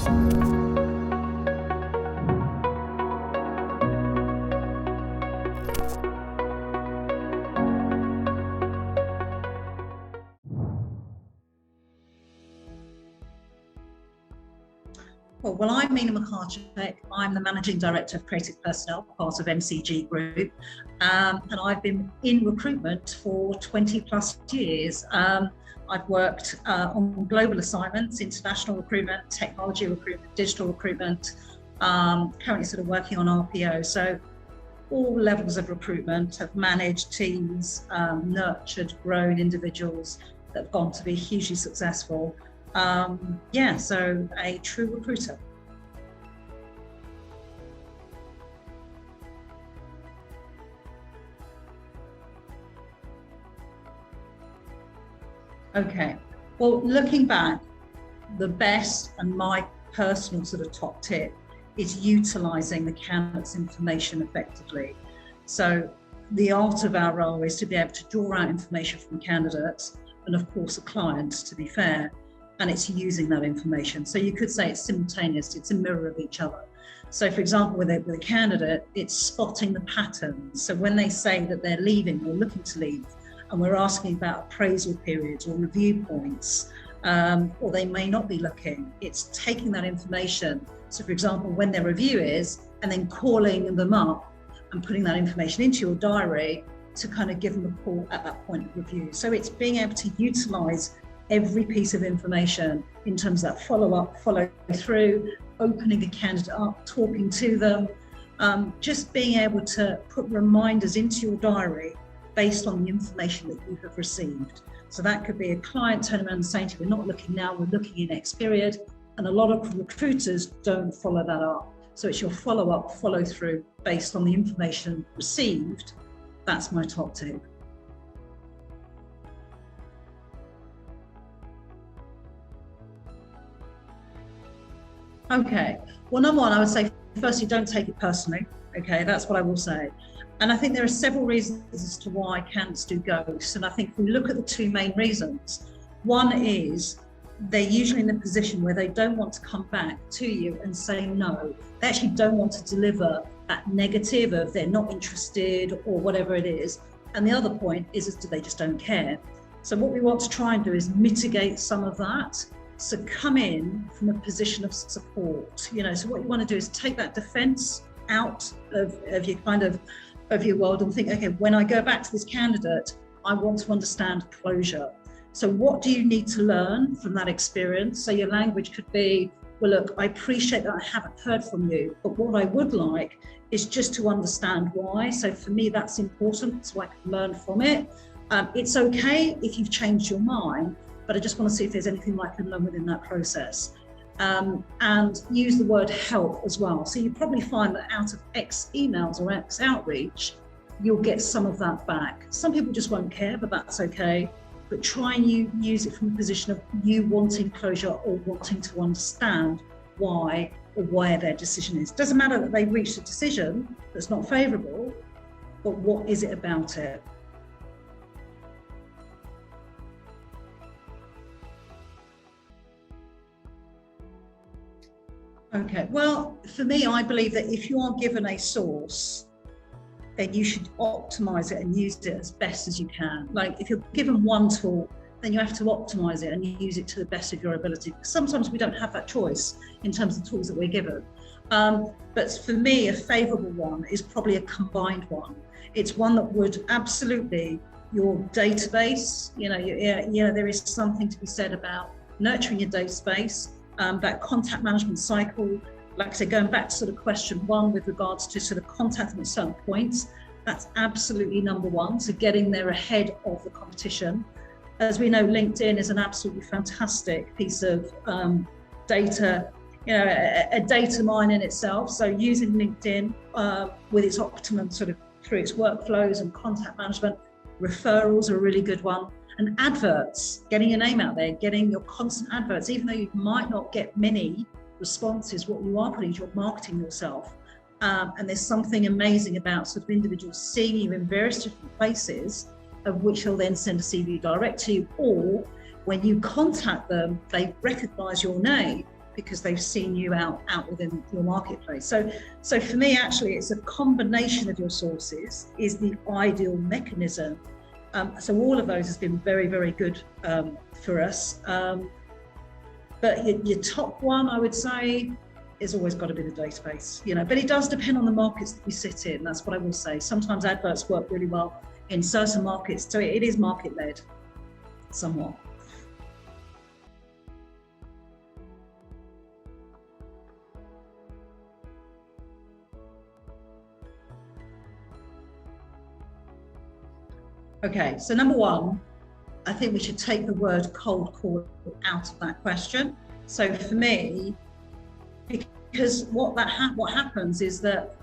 Well, I'm Mina Machacek. I'm the Managing Director of Creative Personnel, part of MCG Group, and I've been in recruitment for 20 plus years. I've worked on global assignments, international recruitment, technology recruitment, digital recruitment, currently sort of working on RPO. So all levels of recruitment, have managed teams, nurtured, grown individuals that have gone to be hugely successful. So a true recruiter. Okay, well, looking back, the best and my personal sort of top tip is utilising the candidate's information effectively. So the art of our role is to be able to draw out information from candidates and of course a client, to be fair, and it's using that information. So you could say it's simultaneous, it's a mirror of each other. So for example, with a candidate, it's spotting the patterns. So when they say that they're leaving or looking to leave, and we're asking about appraisal periods or review points, or they may not be looking, it's taking that information. So for example, when their review is, and then calling them up and putting that information into your diary to kind of give them a call at that point of review. So it's being able to utilise every piece of information in terms of that follow-up, follow-through, opening a candidate up, talking to them, just being able to put reminders into your diary based on the information that you have received. So that could be a client turning around and saying to you, we're not looking now, we're looking in X period, and a lot of recruiters don't follow that up. So it's your follow-up, follow-through based on the information received. That's my top tip. Okay, well, number one, I would say, firstly, don't take it personally. Okay, that's what I will say. And I think there are several reasons as to why candidates do ghost. And I think if we look at the two main reasons, one is they're usually in a position where they don't want to come back to you and say no. They actually don't want to deliver that negative of they're not interested or whatever it is. And the other point is that they just don't care. So what we want to try and do is mitigate some of that. So come in from a position of support, so what you want to do is take that defense out of your world and think, okay, when I go back to this candidate, I want to understand closure. So what do you need to learn from that experience? So your language could be, well, look, I appreciate that I haven't heard from you, but what I would like is just to understand why. So for me, that's important, so I can learn from it. It's okay if you've changed your mind, but I just want to see if there's anything I can learn within that process. And use the word help as well. So you probably find that out of X emails or X outreach, you'll get some of that back. Some people just won't care, but that's okay. But try and use it from a position of you wanting closure or wanting to understand why or where their decision is. Doesn't matter that they've reached a decision that's not favourable, but what is it about it? Okay, well, for me, I believe that if you are given a source, then you should optimize it and use it as best as you can. Like if you're given one tool, then you have to optimize it and use it to the best of your ability. Because sometimes we don't have that choice in terms of tools that we're given. But for me, a favorable one is probably a combined one. It's one that would absolutely, your database, there is something to be said about nurturing your database. That contact management cycle, like I said, going back to sort of question one with regards to sort of contacting at certain points, that's absolutely number one. So getting there ahead of the competition. As we know, LinkedIn is an absolutely fantastic piece of data, a data mine in itself. So using LinkedIn with its optimum sort of through its workflows and contact management, referrals are a really good one. And adverts, getting your name out there, getting your constant adverts, even though you might not get many responses, what you are putting is you're marketing yourself. And there's something amazing about sort of individuals seeing you in various different places, of which they'll then send a CV direct to you, or when you contact them, they recognize your name because they've seen you out within your marketplace. So for me, actually, it's a combination of your sources is the ideal mechanism. So all of those has been very, very good for us. But your top one, I would say, is always got to be the database, but it does depend on the markets that we sit in. That's what I will say. Sometimes adverts work really well in certain markets. So it is market led somewhat. Okay, so number one, I think we should take the word cold call out of that question. So for me, because what happens is that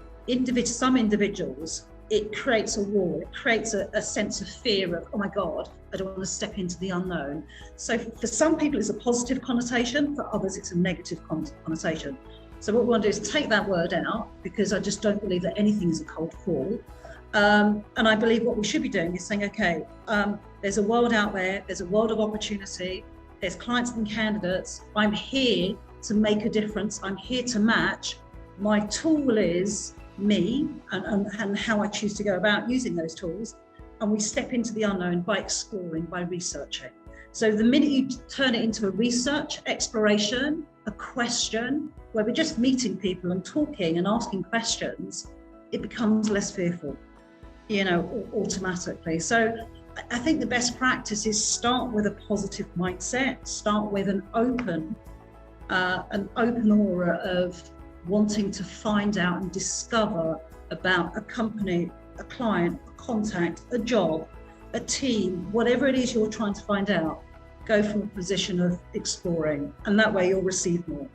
some individuals, it creates a wall, it creates a sense of fear of, oh my God, I don't want to step into the unknown. So for some people, it's a positive connotation, for others, it's a negative connotation. So what we want to do is take that word out, because I just don't believe that anything is a cold call. And I believe what we should be doing is saying, okay, there's a world out there, there's a world of opportunity, there's clients and candidates, I'm here to make a difference, I'm here to match. My tool is me and how I choose to go about using those tools. And we step into the unknown by exploring, by researching. So the minute you turn it into a research, exploration, a question, where we're just meeting people and talking and asking questions, it becomes less fearful, automatically. So I think the best practice is start with a positive mindset, start with an open aura of wanting to find out and discover about a company, a client, a contact, a job, a team, whatever it is you're trying to find out. Go from a position of exploring, and that way you'll receive more.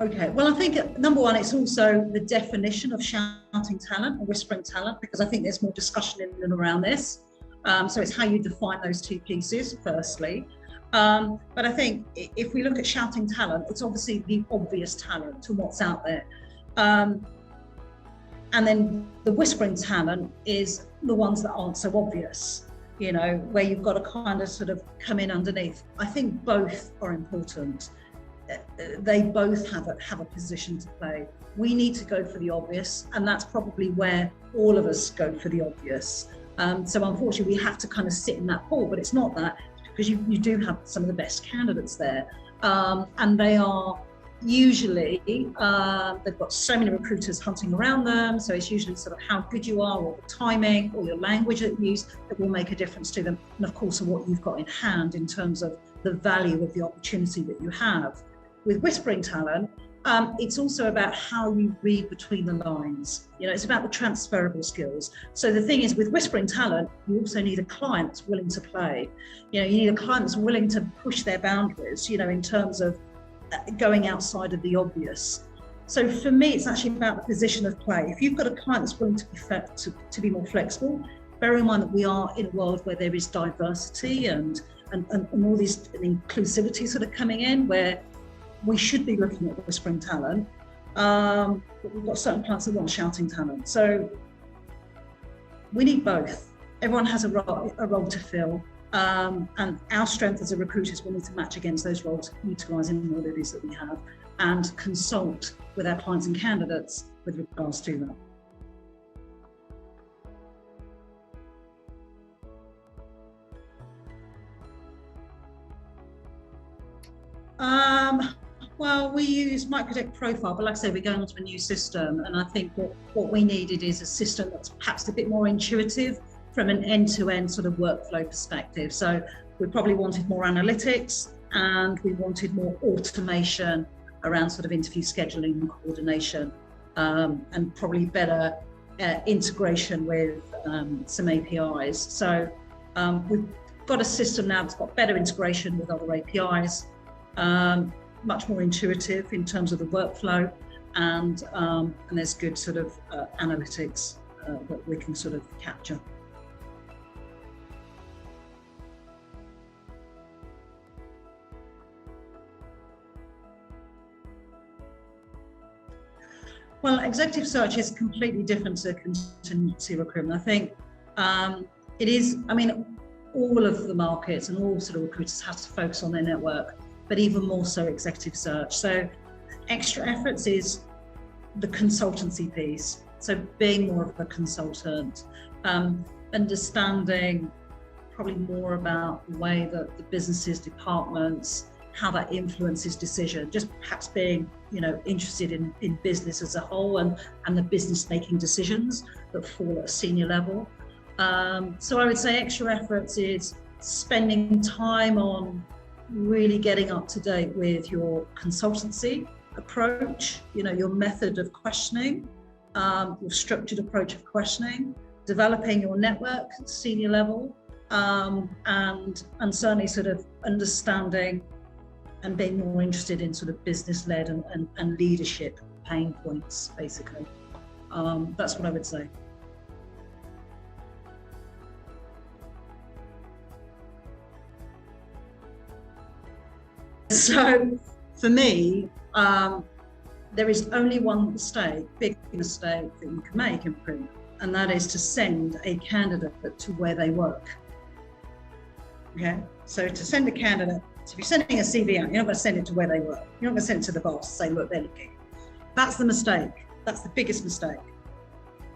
Okay, well, I think number one, it's also the definition of shouting talent or whispering talent, because I think there's more discussion in and around this. So it's how you define those two pieces, firstly. But I think if we look at shouting talent, it's obviously the obvious talent and what's out there. And then the whispering talent is the ones that aren't so obvious, where you've got to kind of sort of come in underneath. I think both are important. They both have a position to play. We need to go for the obvious, and that's probably where all of us go for the obvious. So unfortunately, we have to kind of sit in that pool, but it's not that, because you do have some of the best candidates there, and they are usually, they've got so many recruiters hunting around them, so it's usually sort of how good you are, or the timing, or your language that you use that will make a difference to them, and of course what you've got in hand in terms of the value of the opportunity that you have. With whispering talent, it's also about how you read between the lines. It's about the transferable skills. So the thing is, with whispering talent, you also need a client that's willing to play. You need a client that's willing to push their boundaries, in terms of going outside of the obvious. So for me, it's actually about the position of play. If you've got a client that's willing to be more flexible, bear in mind that we are in a world where there is diversity and all these inclusivity sort of coming in, where we should be looking at whispering talent, but we've got certain clients that want shouting talent. So we need both. Everyone has a role to fill, and our strength as a recruiters, we need to match against those roles, utilising what it is that we have, and consult with our clients and candidates with regards to that. Well, we use Microdeck Profile, but like I say, we're going onto a new system, and I think what we needed is a system that's perhaps a bit more intuitive from an end-to-end sort of workflow perspective. So we probably wanted more analytics, and we wanted more automation around sort of interview scheduling and coordination, and probably better integration with some APIs. So we've got a system now that's got better integration with other APIs, much more intuitive in terms of the workflow, and there's good sort of analytics that we can sort of capture. Well, executive search is completely different to contingency recruitment. I think it is, I mean, all of the markets and all sort of recruiters have to focus on their network, but even more so executive search. So extra efforts is the consultancy piece. So being more of a consultant, understanding probably more about the way that the businesses, departments, how that influences decision, just perhaps being, interested in business as a whole and the business making decisions that fall at a senior level. So I would say extra efforts is spending time on really getting up to date with your consultancy approach, your method of questioning, your structured approach of questioning, developing your network at senior level, and certainly sort of understanding and being more interested in sort of business-led and leadership pain points, basically. That's what I would say. So for me, there is only one big mistake that you can make in recruitment, and that is to send a candidate to where they work. Okay, so to send a candidate, if you're sending a CV out, you're not going to send it to where they work. You're not going to send it to the boss and say, look, they're looking. That's the mistake. That's the biggest mistake.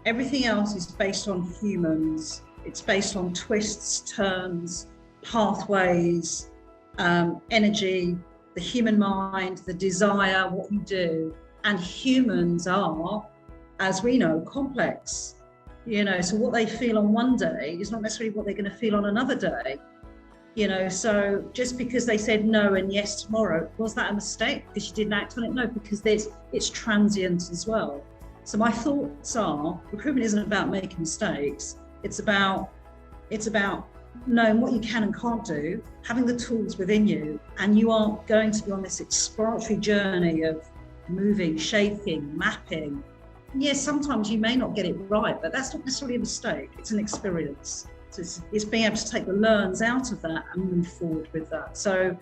Everything else is based on humans. It's based on twists, turns, pathways, energy, the human mind, the desire, what you do. And humans are, as we know, complex. So what they feel on one day is not necessarily what they're going to feel on another day. So just because they said no and yes tomorrow, was that a mistake because you didn't act on it? No, because it's transient as well. So my thoughts are, recruitment isn't about making mistakes. It's about knowing what you can and can't do, having the tools within you, and you are going to be on this exploratory journey of moving, shaping, mapping. And yes, sometimes you may not get it right, but that's not necessarily a mistake. It's an experience. So it's being able to take the learns out of that and move forward with that. So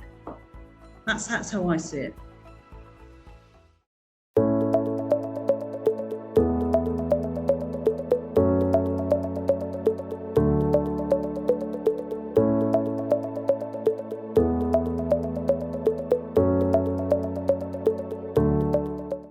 that's how I see it.